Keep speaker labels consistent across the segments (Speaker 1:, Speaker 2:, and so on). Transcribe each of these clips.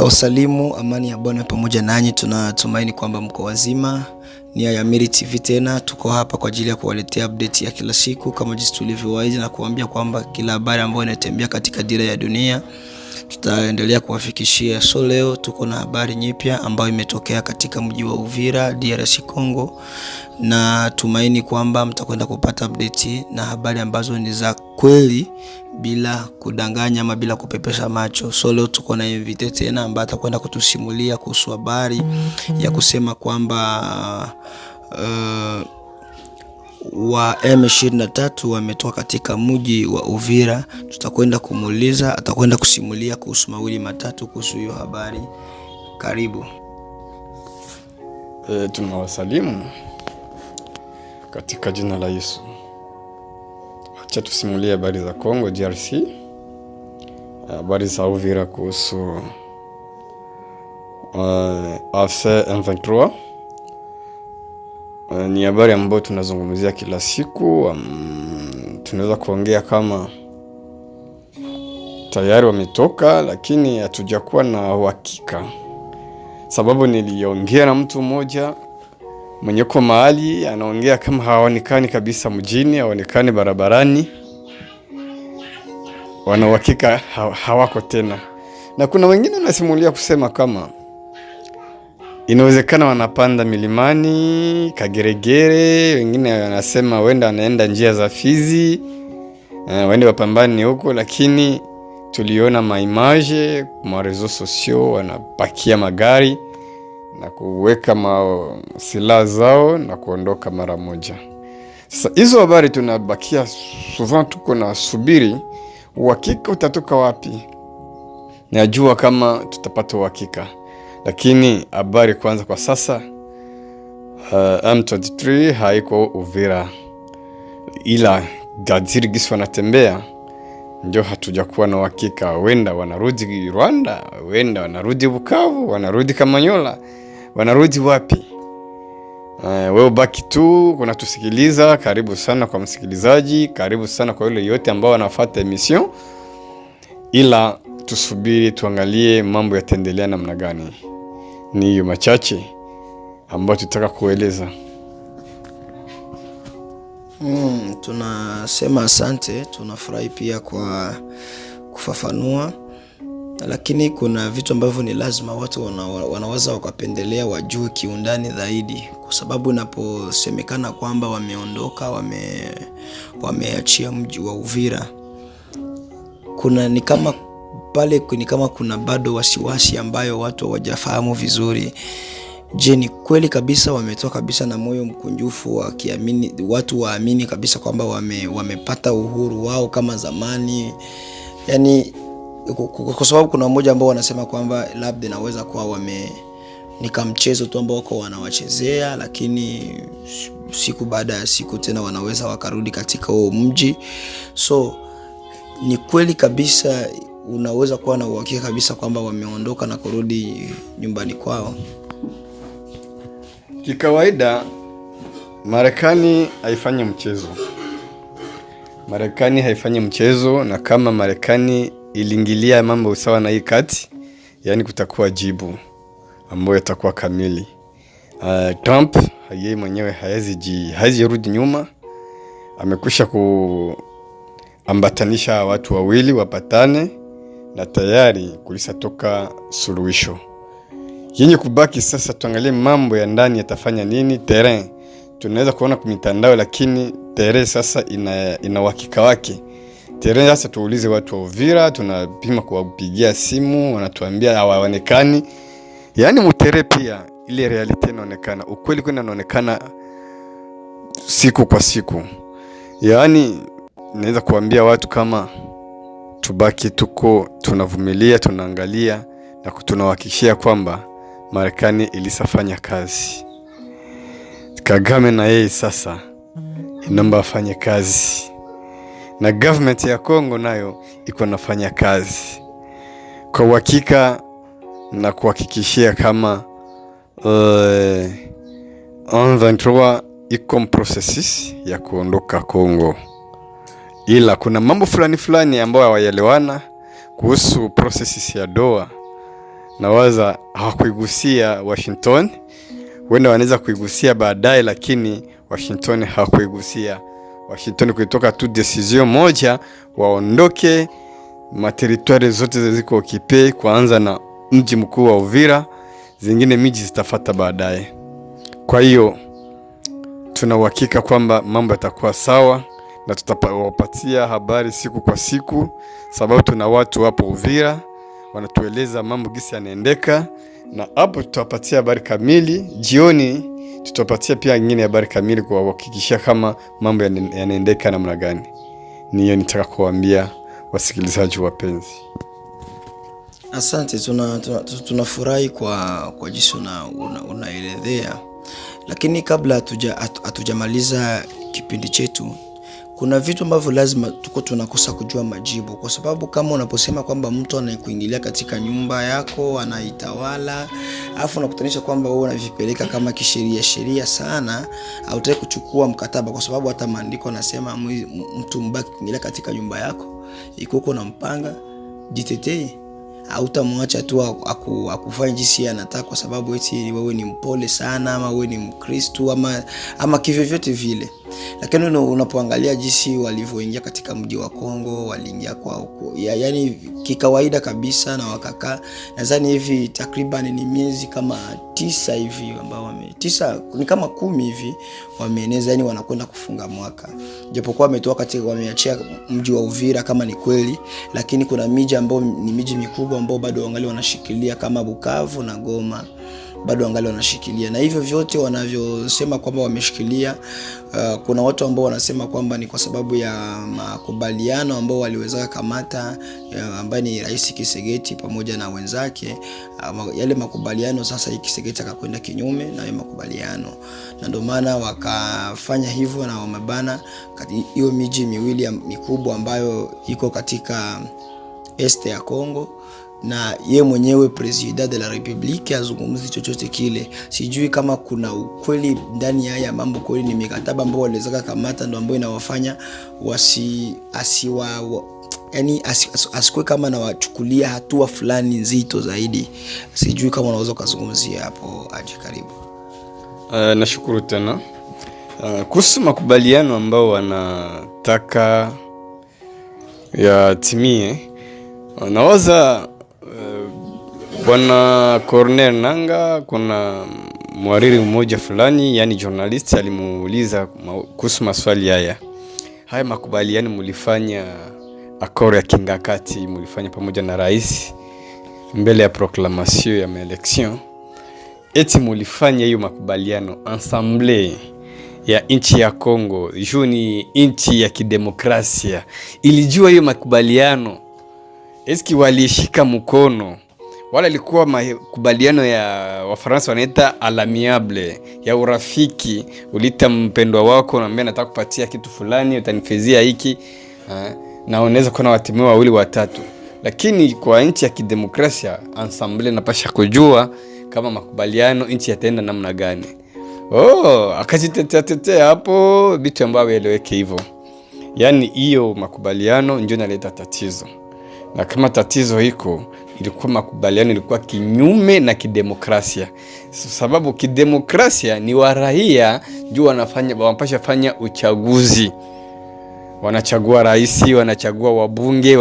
Speaker 1: Tunawasalimu, amani ya Bwana pamoja nanyi. Tunatumaini kwamba mko wazima. Ni Ayamiri TV tena, tuko hapa kwa ajili ya kuwaletea update ya kila siku kama jinsi tulivyowaahidi, na kuambia kwamba kila habari ambayo inatembea katika dira ya dunia tutaendelea kuwafikishia. So leo tuko na habari nyipya ambayo imetokea katika mji wa Uvira, DRC Congo, na tumaini kwamba mtakwenda kupata update na habari ambazo ni za kweli bila kudanganya ama bila kupepesha macho. So leo tuko na invite tena ambaye atakwenda kutusimulia kuhusu habari ya kusema kwamba wa M23 wametoka katika mji wa Uvira. Tutakwenda kumuuliza, atakwenda kusimulia kuhusu mawili matatu kuhusu hiyo habari. Karibu.
Speaker 2: Tunawasalimu katika jina la Yesu. Acha tusimulie habari za Kongo DRC, habari za Uvira kuhusu AFC M23. Ni habari ambayo tunazungumzia kila siku. Tunaweza kuongea kama tayari wametoka, lakini hatujakuwa na uhakika, sababu niliongea na mtu mmoja mwenye kwa mahali anaongea kama hawaonekani kabisa mjini, hawaonekani barabarani, wana uhakika hawako tena. Na kuna wengine wanasimulia kusema kama inawezekana wanapanda milimani Kageregere, wengine wanasema wenda wanaenda njia za Fizi, wende wapambani huko, lakini tuliona maimage kwa reseaux sociaux wanapakia magari na kuweka silaha zao na kuondoka mara moja. Sasa hizo habari tunabakia souvent, tuko na subiri uhakika utatoka wapi. Najua kama tutapata uhakika, lakini habari kwanza kwa sasa M23 haiko Uvira, ila gaziri gisi wanatembea ndio hatujakuwa na uhakika. Wenda wanarudi Rwanda, wenda wanarudi Bukavu, wanarudi Kamanyola, wanarudi wapi? Wewe baki tu kuna tusikiliza. Karibu sana kwa msikilizaji, karibu sana kwa yule yote ambao wanafuata emission, ila tusubiri tuangalie mambo yataendelea namna gani. Ni hiyo machache ambayo tutaka kueleza.
Speaker 1: Tunasema asante, tunafurahi pia kwa kufafanua, lakini kuna vitu ambavyo ni lazima watu wanaweza wakapendelea wajue kiundani zaidi, kwa sababu inaposemekana kwamba wameondoka, wameachia mji wa Uvira, kuna ni kama pale ni kama kuna bado wasiwasi ambayo watu hawajafahamu vizuri. Je, ni kweli kabisa wametoka kabisa na moyo mkunjufu wakiamini, watu waamini kabisa kwamba wamepata uhuru wao kama zamani? Yani kwa sababu kuna mmoja ambao wanasema kwamba labda naweza kuwa ni kama mchezo tu ambao wako wanawachezea, lakini siku baada ya siku tena wanaweza wakarudi katika huo mji. So ni kweli kabisa, unaweza kuwa na uhakika kabisa kwamba wameondoka na kurudi nyumbani kwao?
Speaker 2: Kikawaida Marekani haifanyi mchezo. Marekani haifanyi mchezo, na kama Marekani iliingilia mambo sawa na hii kati, yani kutakuwa jibu ambayo itakuwa kamili. Trump yeye mwenyewe haezi rudi nyuma. Amekwisha kuambatanisha watu wawili wapatane, na tayari kulisatoka suluhisho. Yenye kubaki sasa tuangalie mambo ya ndani yatafanya nini. Terrain tunaweza kuona kwa mitandao, lakini terrain sasa ina uhakika wake. Terrain sasa tuulize watu wa Uvira, tunapima kuwapigia simu, wanatuambia hawaonekani. Yani mutere pia ile reality inaonekana, ukweli kwenda inaonekana siku kwa siku. Yani naweza kuambia watu kama tubaki tuko tunavumilia, tunaangalia na tunahakikishia kwamba Marekani ilisafanya kazi. Kagame na yeye sasa inaomba afanye kazi, na government ya Kongo nayo iko nafanya kazi kwa uhakika, na kuhakikishia kama M23 iko processes ya kuondoka Kongo. Ila kuna mambo fulani ambayo hawaelewana kuhusu processes ya Doha. nawaza hawakuigusia Washington. Wenda wanaweza kuigusia baadaye, lakini Washington hawakuigusia. Washington kuitoka tu decision moja, waondoke materitoire zote ziko okipe, kuanza na mji mkuu wa Uvira, zingine miji zitafuata baadaye. Kwa hiyo tuna uhakika kwamba mambo yatakuwa sawa, na tutawapatia habari siku kwa siku, sababu tuna watu hapo Uvira wanatueleza mambo gisi yanaendeka, na hapo tutawapatia habari kamili. Jioni tutawapatia pia nyingine habari kamili kwa kuhakikisha kama mambo yanaendeka namna gani. Niyo nitaka kuambia wasikilizaji wapenzi.
Speaker 1: Asante, tunafurahi kwa jinsi unaelezea. Lakini kabla hatujamaliza kipindi chetu, kuna vitu ambavyo lazima tunakosa kujua majibu, kwa sababu kama unaposema kwamba mtu anaikuingilia katika nyumba yako, anaitawala, afu unakutanisha kwamba wewe unavipeleka kama sheria sana, hautaki kuchukua mkataba, kwa sababu hata maandiko yanasema mtu mbaki kuingilia katika nyumba yako, ikuko na mpanga, jitetee. Hautamwacha tu akufanye jinsi anataka, kwa sababu eti wewe ni mpole sana, ama wewe ni Mkristo, ama kivyo vyote vile. Lakini unapoangalia jinsi walivyoingia katika mji wa Kongo, waliingia yani kikawaida kabisa, na wakakaa nadhani hivi takriban ni miezi kama 9 hivi, ambao 9 ni kama 10 hivi wameeneza, yani wanakwenda kufunga mwaka. Japokuwa wametoa katika, wameachia mji wa Uvira kama ni kweli, lakini kuna miji ambao ni miji mikubwa ambao bado wangali wanashikilia, kama Bukavu na Goma bado wangali wanashikilia. Na hivyo vyote wanavyosema kwamba wameshikilia, kuna watu ambao wanasema kwamba ni kwa sababu ya makubaliano ambao waliweza kamata, ambaye ni Rais Kisegeti pamoja na wenzake. Yale makubaliano sasa Kisegeti akakwenda kinyume na yale makubaliano, na ndio maana wakafanya hivyo, na wamebana hiyo miji miwili mikubwa ambayo iko katika este ya Kongo. Na ye mwenyewe President de la Republique azungumzi chochote kile. Sijui kama kuna ukweli ndani ya haya mambo, kweli ni mikataba ambao waliweza kamata ndio ambayo inawafanya asikwe kama na wachukulia hatua fulani nzito zaidi. Sijui kama unaweza kuzungumzia hapo. Aje, karibu.
Speaker 2: Nashukuru tena. Kuhusu makubaliano ambao wanataka yatimie, nawaza Bwana Corneille Nangaa, kuna mwariri mmoja fulani, yani journalist, alimuuliza kuhusu maswali haya makubaliano mulifanya accord ya kingakati, mulifanya pamoja na rais mbele ya proclamation ya maelection, eti mulifanya hiyo makubaliano ensemble ya nchi ya Kongo, juni nchi ya kidemokrasia, ilijua hiyo makubaliano? Eski walishika mkono? Wala ilikuwa makubaliano ya Wafaransa wanaita à l'amiable, ya urafiki, ulita mpendwa wako na ambaye nataka kupatia kitu fulani, utanifezia hiki, na unaweza kuwa na watimu wawili watatu. Lakini kwa nchi ya kidemokrasia, ensemble napasha kujua kama makubaliano nchi yataenda namna gani. Akajitetea hapo vitu ambavyo eleweke hivyo. Yani hiyo makubaliano ndio inaleta tatizo. Na kama tatizo hiko, ilikuwa makubaliano ilikuwa kinyume na kidemokrasia. Sababu kidemokrasia ni waraia ndio wanapasha fanya uchaguzi. Wanachagua rais, wanachagua wabunge,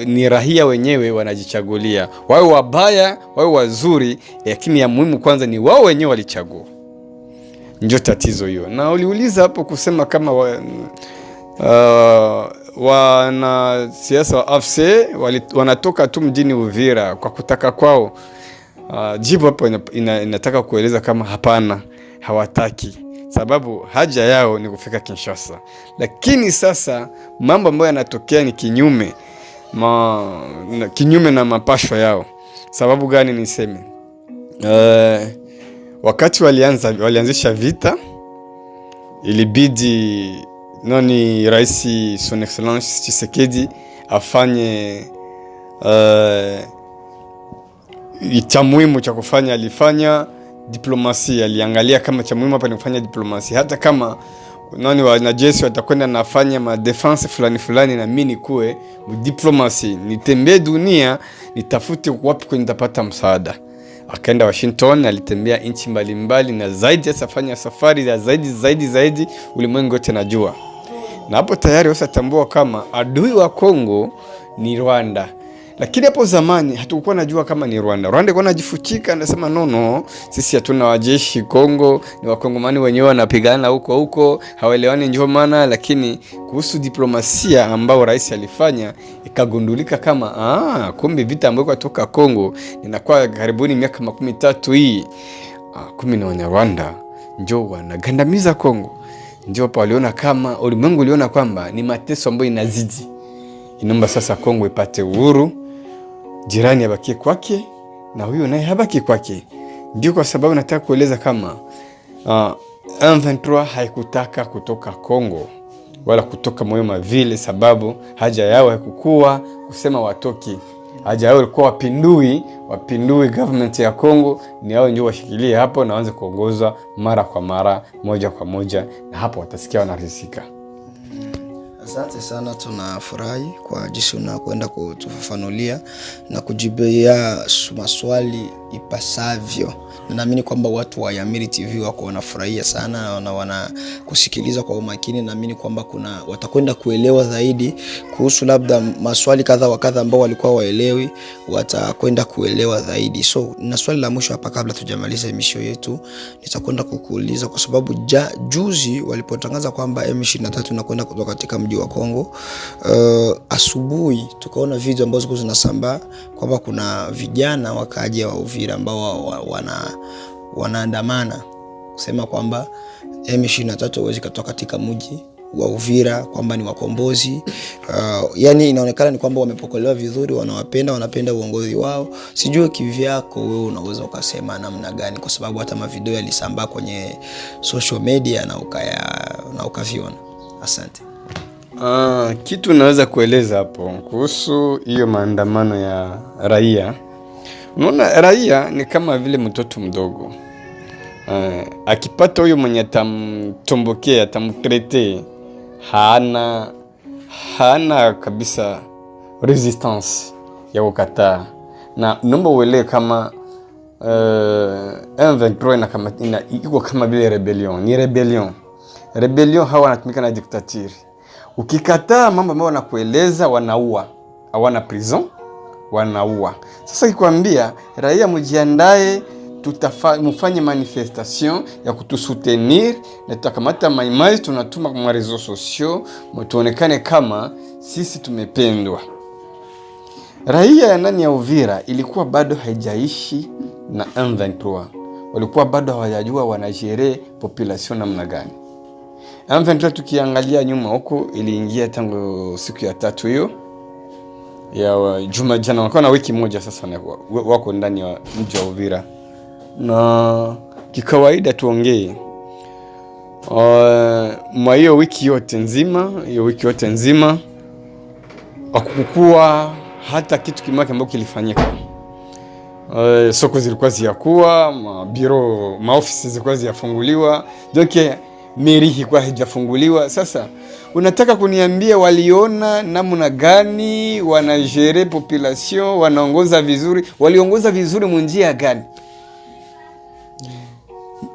Speaker 2: ni raia wenyewe wanajichagulia. Wao wabaya, wao wazuri, lakini ya muhimu kwanza ni wao wenyewe walichagua. Ndio tatizo hiyo. Na uliuliza hapo kusema kama wana siasa wa AFC wanatoka tu mjini Uvira kwa kutaka kwao. Jibu hapo inataka kueleza kama hapana, hawataki. Sababu haja yao ni kufika Kinshasa. Lakini sasa mambo ambayo yanatokea ni kinyume na mapasho yao. Sababu gani niseme? Wakati walianzisha vita, ilibidi Rais Son Excellence Tshisekedi afanye cha muhimu cha kufanya. Alifanya diplomasia, aliangalia kama cha muhimu hapa ni kufanya diplomasia, hata kama nani wanajeshi watakwenda nafanya ma defense fulani, na mimi nikuwe diplomasi, nitembee dunia, nitafute wapi kwenye nitapata msaada. Akaenda Washington, alitembea nchi mbalimbali, na zaidi asafanya safari ya zaidi ulimwengu wote najua. Na hapo tayari wasatambua kama adui wa Kongo ni Rwanda. Lakini hapo zamani hatukuwa najua kama ni Rwanda. Rwanda ilikuwa inajifuchika, anasema no, sisi hatuna wajeshi Kongo, ni wakongomani wenyewe wanapigana huko, hawaelewani ndio maana. Lakini kuhusu diplomasia ambao rais alifanya, ikagundulika kama kumbe vita ambayo kutoka Kongo inakuwa karibuni miaka 13 hii. Kumbe ni Wanyarwanda ndio wanagandamiza Kongo. Ndio pa waliona kama ulimwengu uliona kwamba ni mateso ambayo inazidi. Inaomba sasa Kongo ipate uhuru, jirani abaki kwake na huyo naye habaki kwake. Ndio kwa sababu nataka kueleza kama M23 haikutaka kutoka Kongo wala kutoka Moyoma vile, sababu haja yao haikuwa kusema watoki. Haja yao ilikuwa wapindui government ya Kongo, ni hao ndio washikilie hapo na waanze kuongoza mara kwa mara, moja kwa moja, na hapo watasikia wanarizika.
Speaker 1: Asante sana, tunafurahi kwa jinsi unakwenda kutufafanulia na kujibia maswali ipasavyo. Na naamini kwamba watu wa Yamiri TV wako wanafurahia sana na wana kusikiliza kwa umakini. Naamini kwamba watakwenda kuelewa zaidi kuhusu labda maswali kadha wa kadha ambao walikuwa waelewi, watakwenda kuelewa zaidi. So na swali la mwisho hapa kabla tujamaliza emission yetu, nitakwenda kukuuliza kwa sababu juzi walipotangaza kwamba M23 inakwenda kutoka katika mji wa Kongo, asubuhi tukaona video ambazo ziko zinasambaa kwamba kuna vijana wakaja wa Uvira ambao wanaandamana kusema kwamba M23 hawezi kutoka katika mji wa Uvira, kwamba ni wakombozi. Yani inaonekana ni kwamba wamepokelewa vizuri, wanapenda uongozi wao. Sijui kivyako wewe unaweza ukasema namna gani, kwa sababu hata mavideo yalisambaa kwenye social media na ukaviona. Asante.
Speaker 2: Kitu naweza kueleza hapo kuhusu hiyo maandamano ya raia. Unaona, raia ni kama vile mtoto mdogo. Akipata huyo mwenye tamtombokea, tamtrete, hana kabisa resistance ya kukataa. Na naomba uelewe kama M23 iko kama vile rebellion. Ni rebellion hawa wanatumika na dictature. Ukikataa mambo ambayo wanakueleza, wanaua. Hawana prison, wanaua. Sasa ikwambia raia mjiandae, mufanye manifestation ya kutusoutenir, na tutakamata maimaji tunatuma kwa reseaux sociaux, tuonekane kama sisi tumependwa. Raia ya ndani ya Uvira ilikuwa bado haijaishi na M23. Walikuwa bado hawajajua wanajere population namna gani. M23 tukiangalia nyuma huko iliingia tangu siku ya 3 hiyo ya juma jana, wako na wiki moja sasa wako ndani ya mji wa Uvira. Na kikawaida tuongee mwa hiyo wiki yote nzima hakukua hata kitu kimoja ambacho kilifanyika. Soko zilikuwa ziyakuwa, maofisi zilikuwa ziyafunguliwa, donc meri ilikuwa haijafunguliwa. Sasa unataka kuniambia waliona namna gani wanajere population, wanaongoza vizuri? Waliongoza vizuri munjia gani?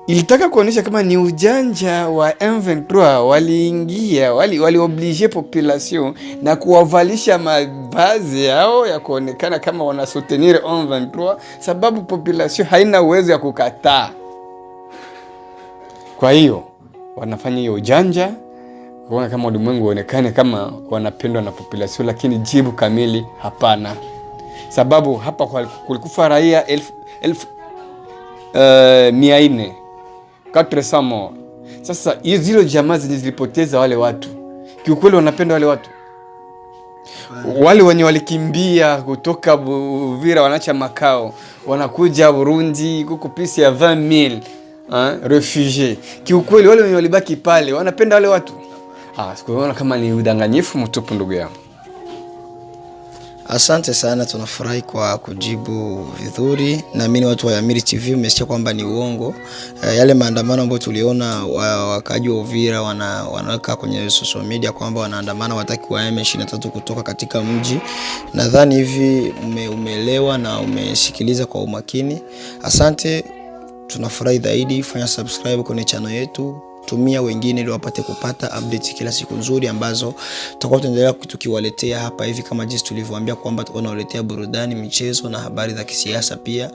Speaker 2: Ilitaka kuonyesha kama ni ujanja wa M23. Waliingia, walioblige population na kuwavalisha mavazi yao ya kuonekana kama wana soutenir M23, sababu population haina uwezo ya kukataa. Kwa hiyo wanafanya hiyo ujanja kuona kama ulimwengu uonekane kama wanapendwa na population, lakini jibu kamili hapana. Sababu hapa kulikufa raia 400 morts. Sasa hizo jamaa zilipoteza wale watu. Kiukweli wanapenda wale watu. Wale wenye walikimbia kutoka Uvira wanaacha makao, wanakuja Burundi, kuko pisi ya 20,000 refugiés. Kiukweli wale wenye walibaki pale wanapenda wale watu. Sikuona kama ni udanganyifu mtupu, ndugu yangu.
Speaker 1: Asante sana, tunafurahi kwa kujibu vizuri. Naamini watu wa Yamiri TV umesikia kwamba ni uongo. Yale maandamano ambayo tuliona wakaji wa Uvira wanaweka kwenye social media kwamba wanaandamana wataki wa M23 kutoka katika mji. Nadhani hivi umeelewa na umesikiliza kwa umakini. Asante, tunafurahi zaidi. Fanya subscribe kwenye channel yetu. Tumia wengine ili wapate kupata update kila siku nzuri ambazo tutakuwa tunaendelea tukiwaletea hapa hivi, kama jinsi tulivyowaambia kwamba tunawaletea burudani, michezo na habari za kisiasa pia.